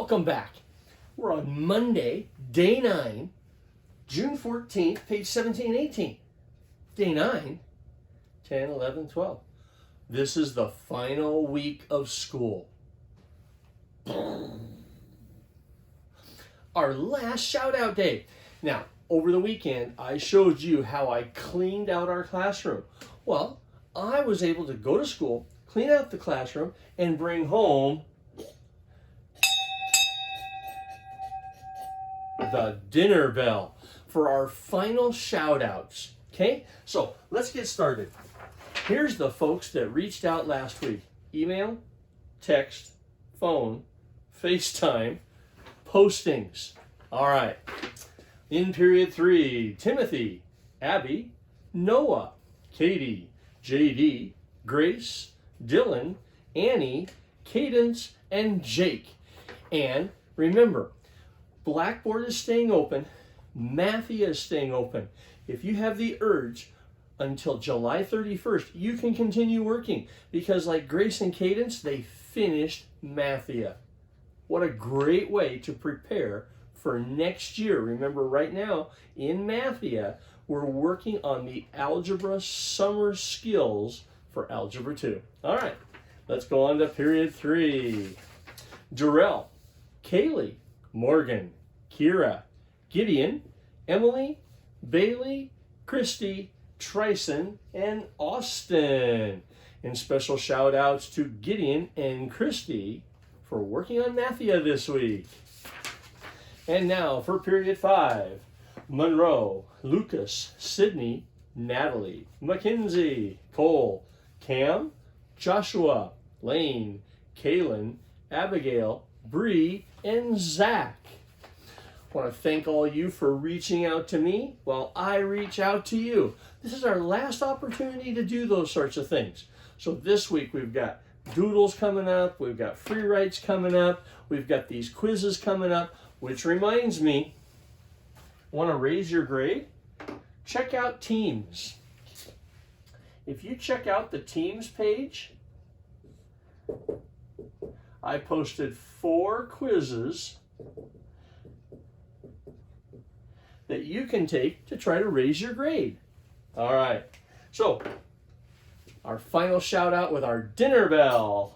Welcome back. We're on Monday, day 9, June 14th, page 17 and 18. Day 9, 10, 11, 12. This is the final week of school. Our last shout out day. Now, over the weekend, I showed you how I cleaned out our classroom. Well, I was able to go to school, clean out the classroom, and bring home the dinner bell for our final shout outs. Okay, so let's get started. Here's the folks that reached out last week. Email, text, phone, FaceTime, postings. All right. In period 3, Timothy, Abby, Noah, Katie, JD, Grace, Dylan, Annie, Cadence, and Jake. And remember, Blackboard is staying open. Mathia is staying open. If you have the urge, until July 31st, you can continue working because like Grace and Cadence, they finished Mathia. What a great way to prepare for next year. Remember, right now in Mathia, we're working on the Algebra Summer Skills for Algebra 2. All right, let's go on to period 3. Darrell, Kaylee, Morgan, Kira, Gideon, Emily, Bailey, Christy, Trison, and Austin. And special shout outs to Gideon and Christy for working on Mathia this week. And now for period 5, Monroe, Lucas, Sydney, Natalie, Mackenzie, Cole, Cam, Joshua, Lane, Kaylin, Abigail, Bree, and Zach. I want to thank all you for reaching out to me while I reach out to you. This is our last opportunity to do those sorts of things. So this week we've got doodles coming up, we've got free writes coming up, we've got these quizzes coming up, which reminds me, want to raise your grade? Check out Teams. If you check out the Teams page, I posted 4 quizzes that you can take to try to raise your grade. All right, so our final shout out with our dinner bell.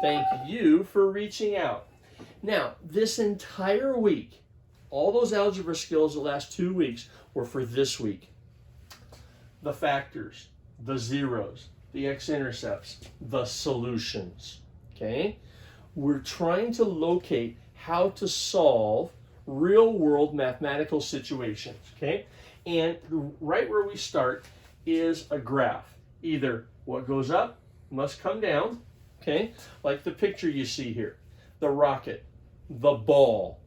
Thank you for reaching out. Now, this entire week, all those algebra skills the last 2 weeks were for this week. The factors, the zeros, the x-intercepts, the solutions, okay? We're trying to locate how to solve real-world mathematical situations, okay? And right where we start is a graph. Either what goes up must come down, okay? Like the picture you see here, the rocket, the ball,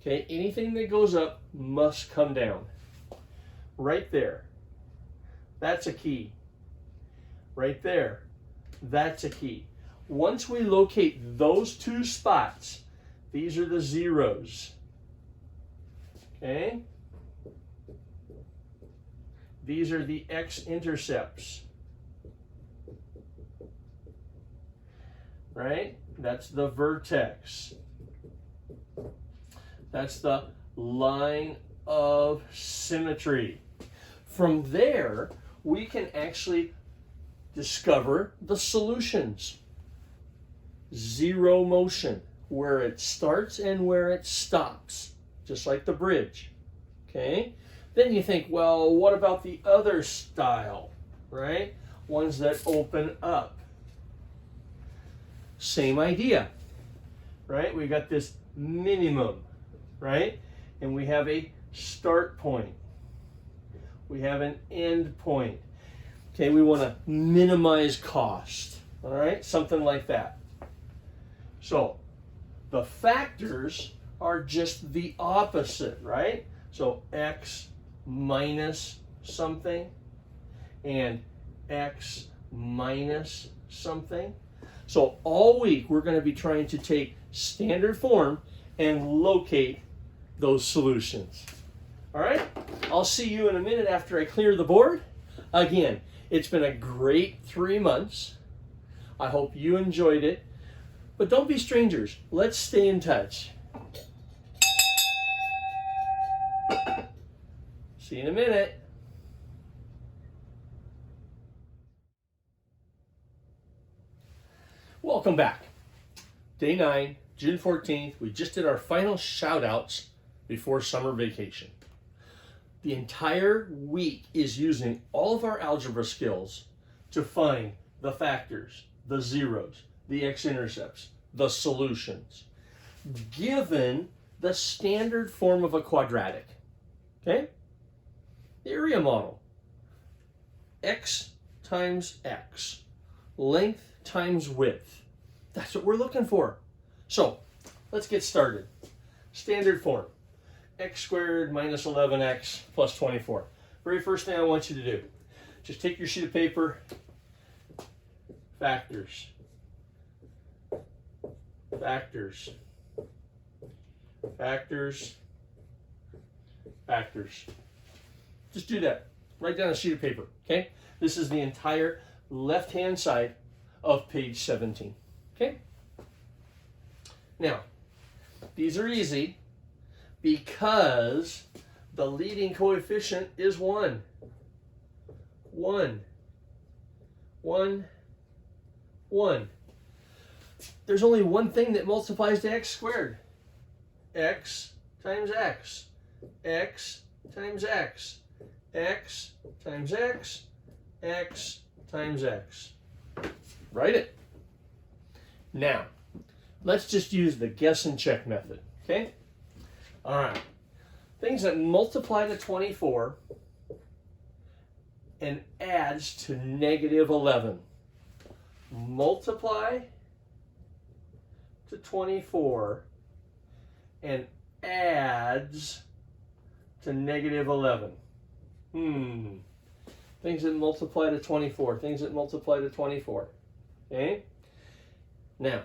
okay? Anything that goes up must come down. Right there, that's a key. Right there, that's a key. Once we locate those 2 spots, these are the zeros, okay? These are the x-intercepts, right? That's the vertex. That's the line of symmetry. From there, we can actually discover the solutions. Zero motion, where it starts and where it stops, just like the bridge, okay? Then you think, well, what about the other style, right? Ones that open up. Same idea, right? We got this minimum, right? And we have a start point. We have an end point. Okay, we want to minimize cost, all right? Something like that. So the factors are just the opposite, right? So x minus something and x minus something. So all week we're going to be trying to take standard form and locate those solutions. All right, I'll see you in a minute after I clear the board. Again, it's been a great 3 months. I hope you enjoyed it. But don't be strangers. Let's stay in touch. See you in a minute. Welcome back. Day 9, June 14th. We just did our final shout outs before summer vacation. The entire week is using all of our algebra skills to find the factors, the zeros, the x-intercepts, the solutions, given the standard form of a quadratic. Okay? The area model. X times x. Length times width. That's what we're looking for. So, let's get started. Standard form. X squared minus 11x plus 24. Very first thing I want you to do, just take your sheet of paper, factors, factors, factors, factors. Just do that. Write down a sheet of paper, okay? This is the entire left-hand side of page 17, okay? Now, these are easy because the leading coefficient is 1. 1. 1. 1. There's only one thing that multiplies to x squared. X times x. X times x. X times x. X times x. Write it. Now, let's just use the guess and check method, okay? All right. Things that multiply to 24 and adds to negative 11. Multiply to 24 and adds to negative 11. Things that multiply to 24. Things that multiply to 24. Okay? Now,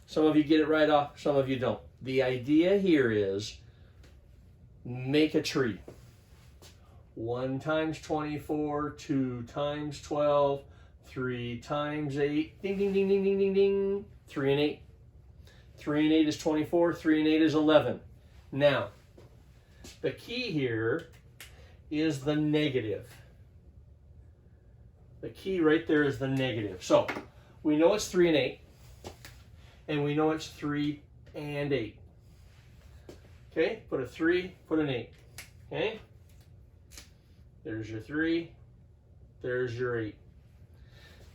some of you get it right off, some of you don't. The idea here is make a tree. 1 times 24, 2 times 12, 3 times 8, ding, ding, ding, ding, ding, ding, ding, 3 and 8. 3 and 8 is 24, 3 and 8 is 11. Now, the key here is the negative. The key right there is the negative. So, we know it's 3 and 8, and we know it's 3 and 8. Okay, put a 3, put an 8. Okay, there's your 3, there's your 8.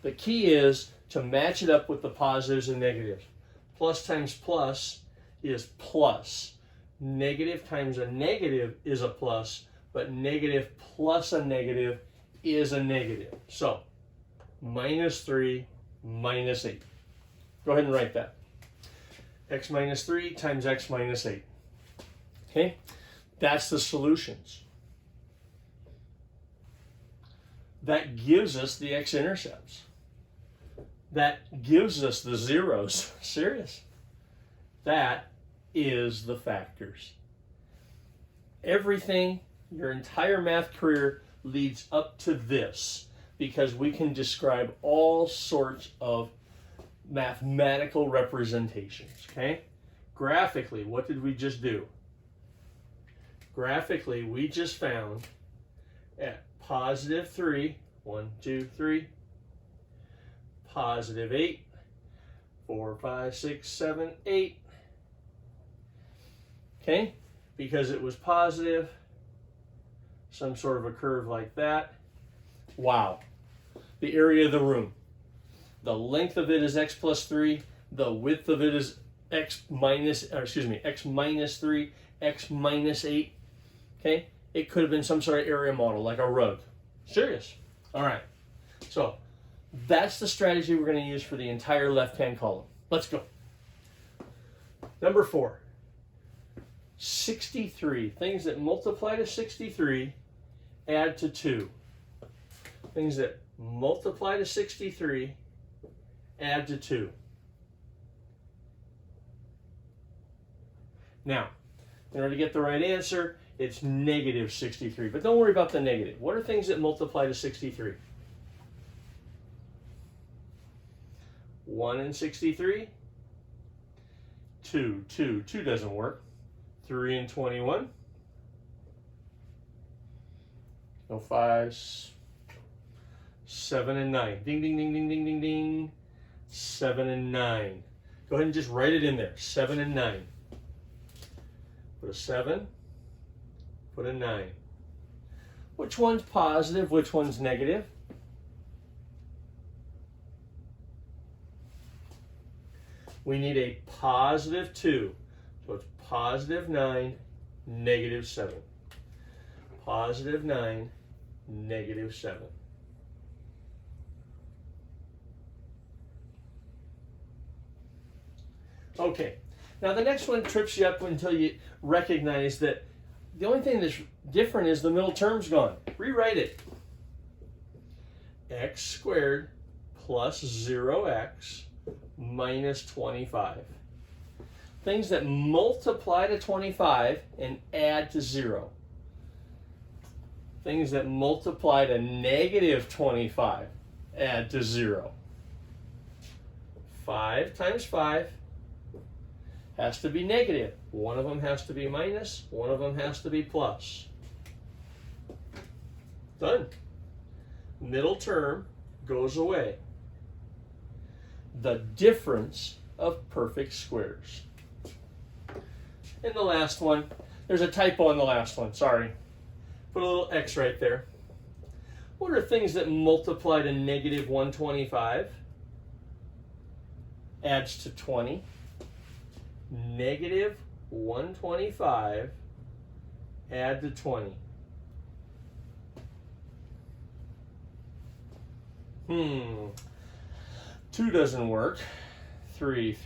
The key is to match it up with the positives and negatives. Plus times plus is plus. Negative times a negative is a plus, but negative plus a negative is a negative. So, minus 3 minus 8. Go ahead and write that. X minus 3 times x minus 8. Okay, that's the solutions. That gives us the x-intercepts. That gives us the zeros. Serious. That is the factors. Everything, your entire math career leads up to this because we can describe all sorts of mathematical representations. Okay? Graphically, what did we just do? Graphically, we just found at positive 3, 1, 2, 3, positive 8, 4, 5, 6, 7, 8. Okay? Because it was positive, some sort of a curve like that. Wow. The area of the room. The length of it is x plus 3. The width of it is x minus 3, x minus 8. Okay? It could have been some sort of area model, like a rug. Serious. All right. So, that's the strategy we're going to use for the entire left-hand column. Let's go. Number 4. 63. Things that multiply to 63 add to 2. Things that multiply to 63 add to 2. Now, in order to get the right answer, it's negative 63. But don't worry about the negative. What are things that multiply to 63? 1 and 63, 2, 2, 2 doesn't work. 3 and 21. No 5s. 7 and 9. Ding, ding, ding, ding, ding, ding, ding. 7 and 9. Go ahead and just write it in there. 7 and 9. Put a 7. Put a 9. Which one's positive? Which one's negative? We need a positive 2. So it's positive 9, negative 7. Positive 9, negative 7. Okay, now the next one trips you up until you recognize that the only thing that's different is the middle term's gone. Rewrite it. X squared plus 0x minus 25. Things that multiply to 25 and add to 0. Things that multiply to negative 25, add to 0. 5 times 5 has to be negative. One of them has to be minus, one of them has to be plus. Done. Middle term goes away. The difference of perfect squares. And the last one, there's a typo in the last one, sorry. Put a little X right there. What are things that multiply to negative 125? Adds to 20. Negative 125 add to 20. 2 doesn't work. 3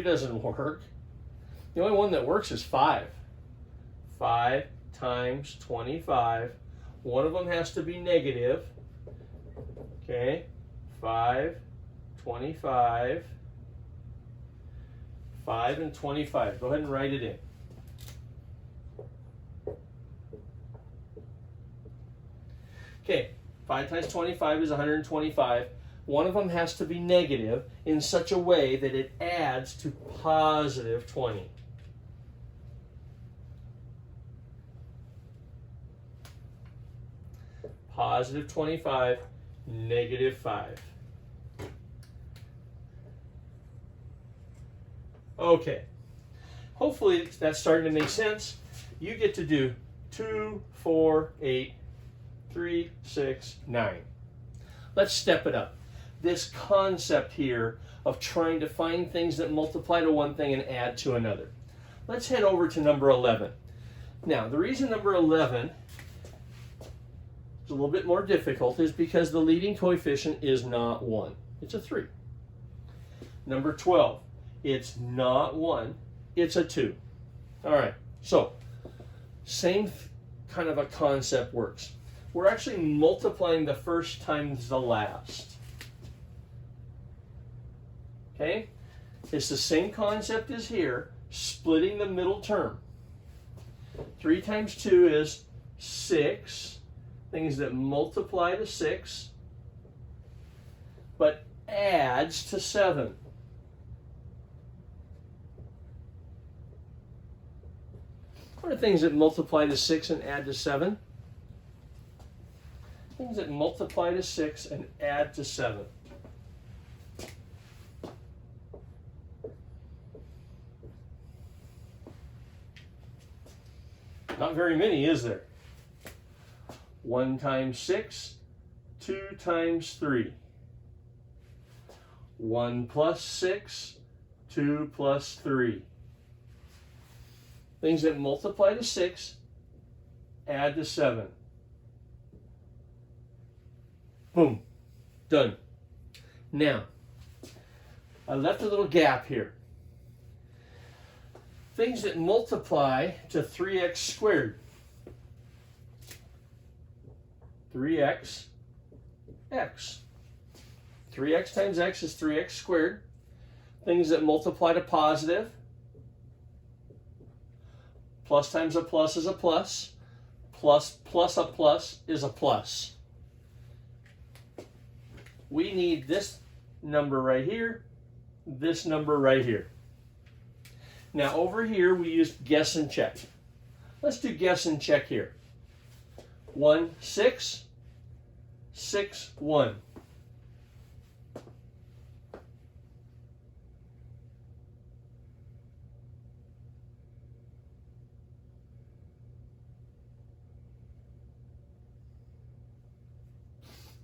doesn't work. The only one that works is 5. 5 times 25. One of them has to be negative. Okay, 5, 25. 5 and 25. Go ahead and write it in. Okay, 5 times 25 is 125. One of them has to be negative in such a way that it adds to positive 20. Positive 25, negative 5. Okay, hopefully that's starting to make sense. You get to do 2, 4, 8, 3, 6, 9. Let's step it up. This concept here of trying to find things that multiply to one thing and add to another. Let's head over to number 11. Now, the reason number 11 is a little bit more difficult is because the leading coefficient is not 1. It's a 3. Number 12. It's not 1, it's a 2. All right, so same kind of a concept works. We're actually multiplying the first times the last. Okay? It's the same concept as here, splitting the middle term. 3 times 2 is 6. Things that multiply to 6, but adds to 7. What are things that multiply to 6 and add to 7? Things that multiply to 6 and add to 7. Not very many, is there? 1 times 6, 2 times 3. 1 plus 6, 2 plus 3. Things that multiply to 6, add to 7. Boom. Done. Now, I left a little gap here. Things that multiply to 3x squared. 3x, x. 3x times x is 3x squared. Things that multiply to positive. Plus times a plus is a plus. Plus plus a plus is a plus. We need this number right here, this number right here. Now over here we use guess and check. Let's do guess and check here. 1, 6, 6, 1.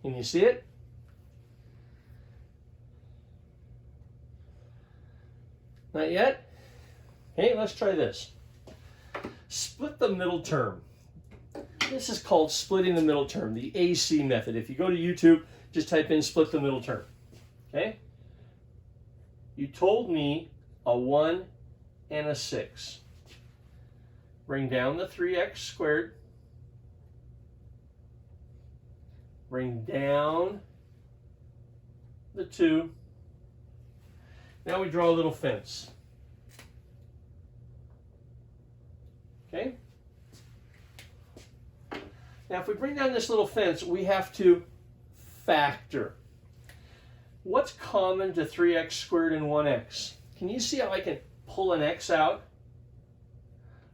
Can you see it? Not yet? Okay, let's try this. Split the middle term. This is called splitting the middle term, the AC method. If you go to YouTube, just type in split the middle term. Okay? You told me a 1 and a 6. Bring down the 3x squared. Bring down the 2. Now we draw a little fence. Okay? Now if we bring down this little fence, we have to factor. What's common to 3x squared and 1x? Can you see how I can pull an x out,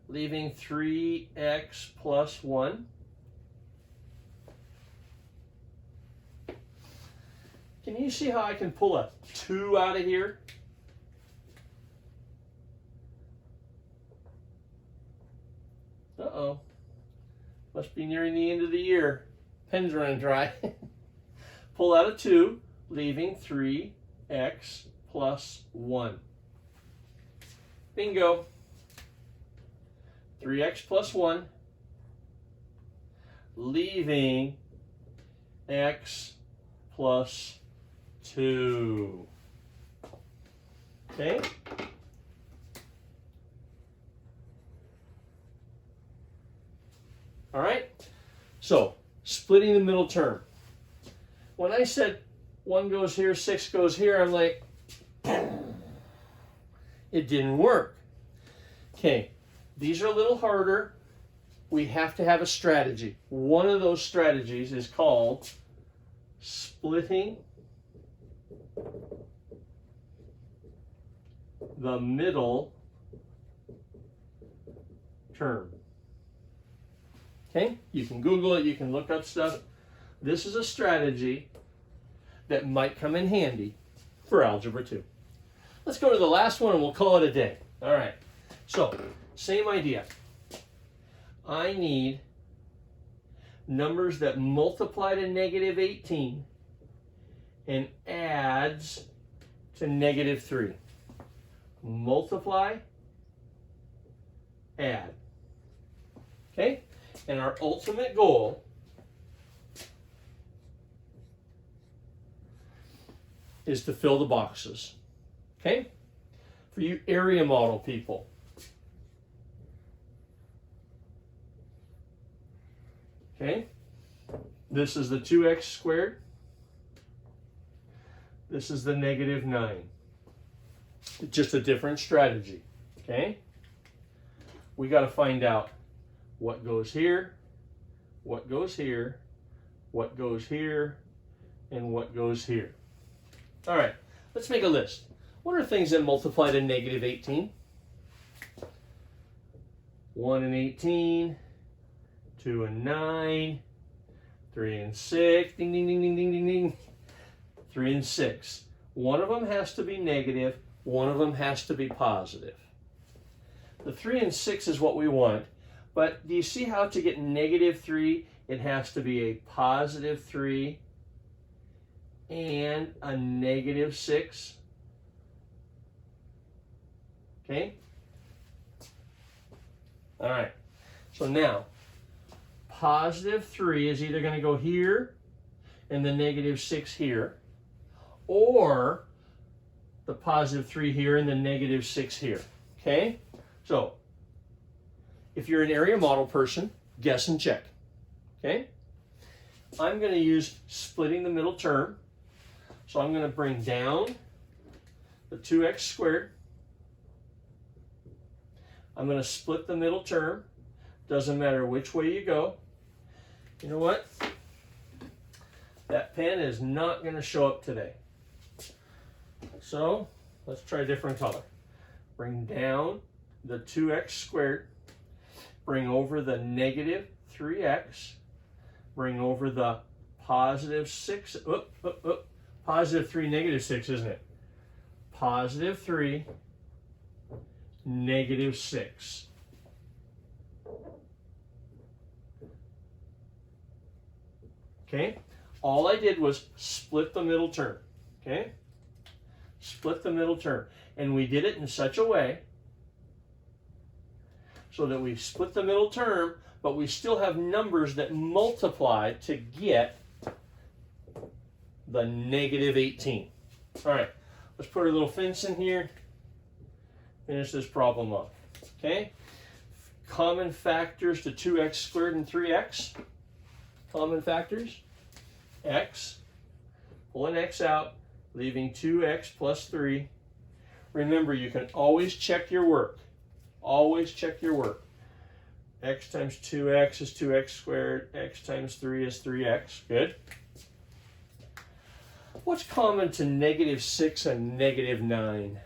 leaving 3x plus 1? Can you see how I can pull a 2 out of here? Uh-oh. Must be nearing the end of the year. Pen's running dry. Pull out a 2, leaving 3x plus 1. Bingo. 3x plus 1, leaving x plus 2. Okay? All right? So, splitting the middle term. When I said 1 goes here, 6 goes here, I'm like, it didn't work. Okay, these are a little harder. We have to have a strategy. One of those strategies is called splitting the middle term. Okay, you can Google it, you can look up stuff. This is a strategy that might come in handy for Algebra 2. Let's go to the last one and we'll call it a day. All right, so same idea. I need numbers that multiply to negative 18 and adds to negative 3. Multiply, add. Okay? And our ultimate goal is to fill the boxes. Okay? For you area model people. Okay? This is the 2x squared. This is the negative 9. It's just a different strategy. Okay? We got to find out what goes here, what goes here, what goes here, and what goes here. All right, let's make a list. What are things that multiply to negative 18? 1 and 18, 2 and 9, 3 and 6, ding, ding, ding, ding, ding, ding, ding, 3 and 6. One of them has to be negative, one of them has to be positive. The 3 and 6 is what we want, but do you see how to get negative 3, it has to be a positive 3 and a negative 6? Okay? All right, so now, positive 3 is either going to go here and the negative 6 here, or the positive 3 here and the negative 6 here. Okay? So, if you're an area model person, guess and check. Okay? I'm going to use splitting the middle term. So I'm going to bring down the 2x squared. I'm going to split the middle term. Doesn't matter which way you go. You know what? That pen is not going to show up today. So let's try a different color. Bring down the 2x squared. Bring over the negative 3x. Bring over the positive 6. Positive 3, negative 6, isn't it? Positive 3, negative 6. Okay? All I did was split the middle term. Okay? Split the middle term. And we did it in such a way so that we split the middle term, but we still have numbers that multiply to get the negative 18. All right, let's put a little fence in here. Finish this problem up. Okay? Common factors to 2x squared and 3x. Common factors. X. Pull an x out, leaving 2x plus 3. Remember, you can always check your work. Always check your work. X times 2x is 2x squared. X times 3 is 3x. Good. What's common to negative 6 and negative 9?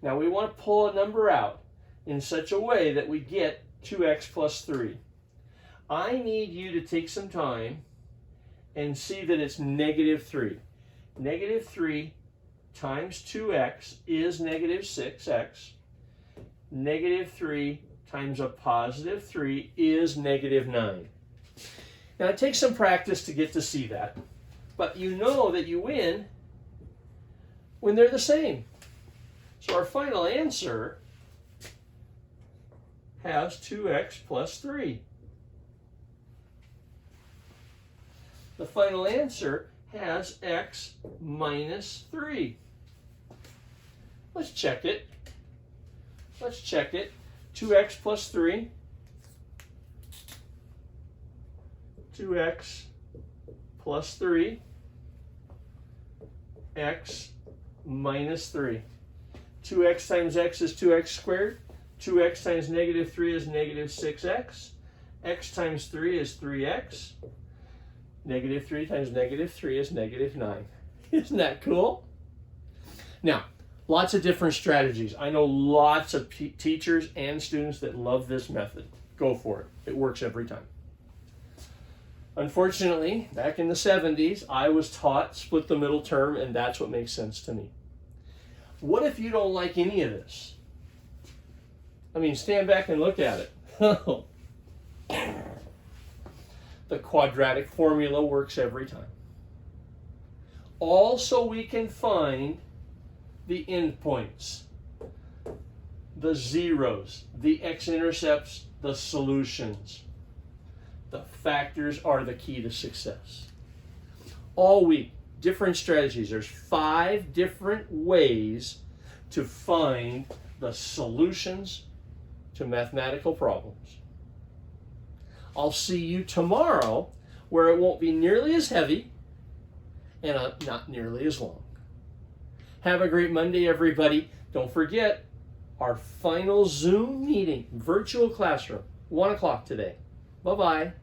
Now we want to pull a number out in such a way that we get 2x plus 3. I need you to take some time and see that it's negative 3. Negative 3 times 2x is negative 6x. Negative 3 times a positive 3 is negative 9. Now it takes some practice to get to see that, but you know that you win when they're the same. So our final answer has 2x plus 3. The final answer has x minus 3. Let's check it. Let's check it. 2x plus 3. 2x plus 3. X minus 3. 2x times x is 2x squared. 2x times negative 3 is negative 6x. X times 3 is 3x. Negative 3 times negative 3 is negative 9. Isn't that cool? Now, lots of different strategies. I know lots of teachers and students that love this method. Go for it. It works every time. Unfortunately, back in the 70s, I was taught split the middle term, and that's what makes sense to me. What if you don't like any of this? I mean, stand back and look at it. The quadratic formula works every time. Also, we can find the endpoints, the zeros, the x-intercepts, the solutions. The factors are the key to success. All week, different strategies. There's 5 different ways to find the solutions to mathematical problems. I'll see you tomorrow, where it won't be nearly as heavy and not nearly as long. Have a great Monday, everybody. Don't forget our final Zoom meeting, virtual classroom, 1 o'clock today. Bye-bye.